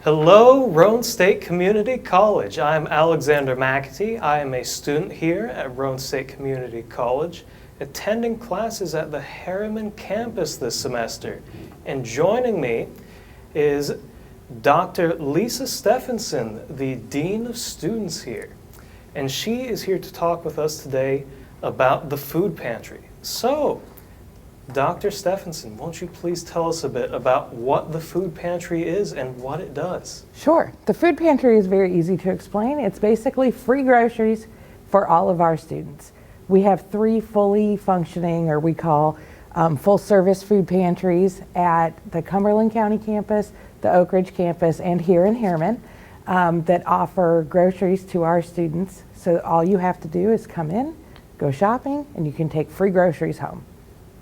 Hello, Roane State Community College. I'm Alexander McAtee. I am a student here at Roane State Community College, attending classes at the Harriman campus this semester. And joining me is Dr. Lisa Steffensen, the Dean of Students here. And she is here to talk with us today about the food pantry. So, Dr. Steffensen, won't you please tell us a bit about what the food pantry is and what it does? Sure. The food pantry is very easy to explain. It's basically free groceries for all of our students. We have 3 fully functioning, or we call full service food pantries at the Cumberland County campus, the Oak Ridge campus, and here in Harriman that offer groceries to our students. So all you have to do is come in, go shopping, and you can take free groceries home.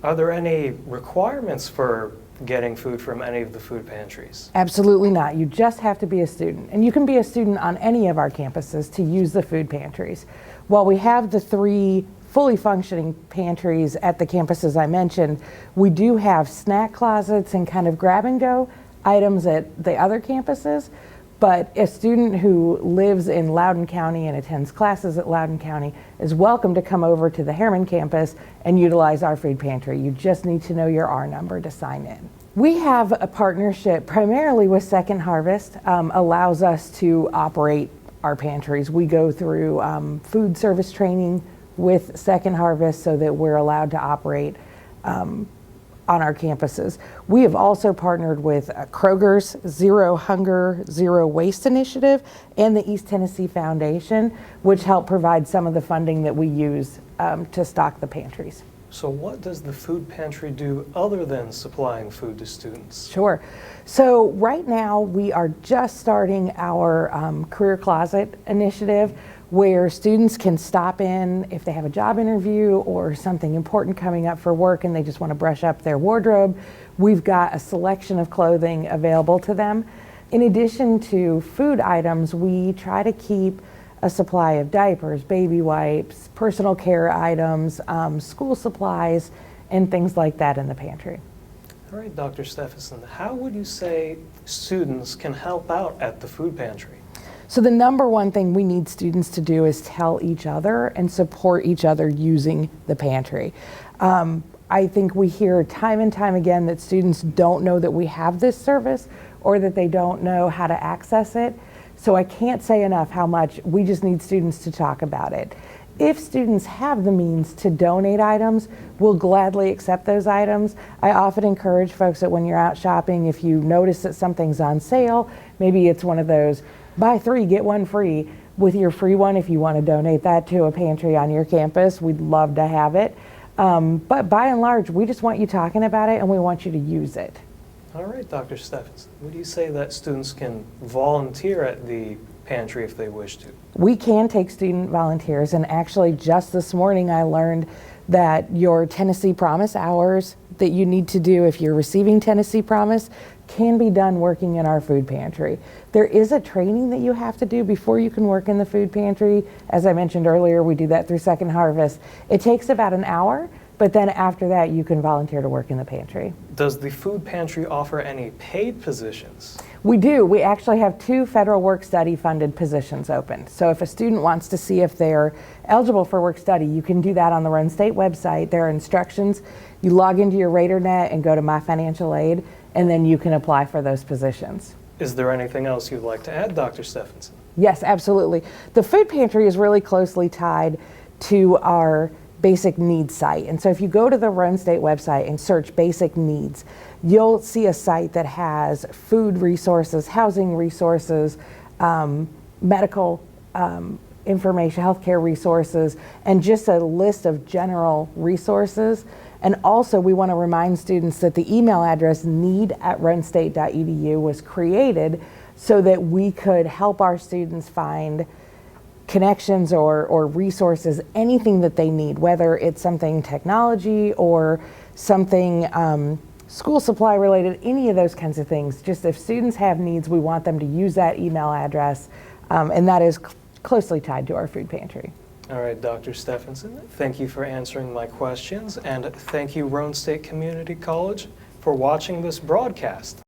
Are there any requirements for getting food from any of the food pantries? Absolutely not. You just have to be a student. And you can be a student on any of our campuses to use the food pantries. While we have the 3 fully functioning pantries at the campuses I mentioned, we do have snack closets and kind of grab and go items at the other campuses. But a student who lives in Loudoun County and attends classes at Loudoun County is welcome to come over to the Harriman campus and utilize our food pantry. You just need to know your R number to sign in. We have a partnership primarily with Second Harvest, allows us to operate our pantries. We go through food service training with Second Harvest so that we're allowed to operate on our campuses. We have also partnered with Kroger's Zero Hunger, Zero Waste initiative and the East Tennessee Foundation, which help provide some of the funding that we use to stock the pantries. So what does the food pantry do other than supplying food to students? Sure. So right now we are just starting our Career Closet initiative, where students can stop in if they have a job interview or something important coming up for work and they just want to brush up their wardrobe. We've got a selection of clothing available to them. In addition to food items, we try to keep a supply of diapers, baby wipes, personal care items, school supplies, and things like that in the pantry. All right, Dr. Steffensen, how would you say students can help out at the food pantry? So the number one thing we need students to do is tell each other and support each other using the pantry. I think we hear time and time again that students don't know that we have this service or that they don't know how to access it. So I can't say enough how much we just need students to talk about it. If students have the means to donate items, we'll gladly accept those items. I often encourage folks that when you're out shopping, if you notice that something's on sale, maybe it's one of those buy 3, get 1 free. With your free one, if you want to donate that to a pantry on your campus, we'd love to have it. But by and large, we just want you talking about it and we want you to use it. All right, Dr. Steffensen, would you say that students can volunteer at the pantry if they wish to? We can take student volunteers, and actually just this morning I learned that your Tennessee Promise hours that you need to do if you're receiving Tennessee Promise can be done working in our food pantry. There is a training that you have to do before you can work in the food pantry. As I mentioned earlier, we do that through Second Harvest. It takes about an hour, but then after that you can volunteer to work in the pantry. Does the food pantry offer any paid positions? We do. We actually have 2 federal work study funded positions open. So if a student wants to see if they're eligible for work study, you can do that on the Roane State website. There are instructions. You log into your RadarNet and go to My Financial Aid, and then you can apply for those positions. Is there anything else you'd like to add, Dr. Steffensen? Yes, absolutely. The food pantry is really closely tied to our basic needs site. And so if you go to the Roane State website and search basic needs, you'll see a site that has food resources, housing resources, medical information, healthcare resources, and just a list of general resources. And also we want to remind students that the email address need@roanestate.edu was created so that we could help our students find connections or resources, anything that they need, whether it's something technology or something school supply related, any of those kinds of things. Just if students have needs, we want them to use that email address, and that is closely tied to our food pantry. All right, Dr. Steffensen, thank you for answering my questions, and thank you, Roane State Community College, for watching this broadcast.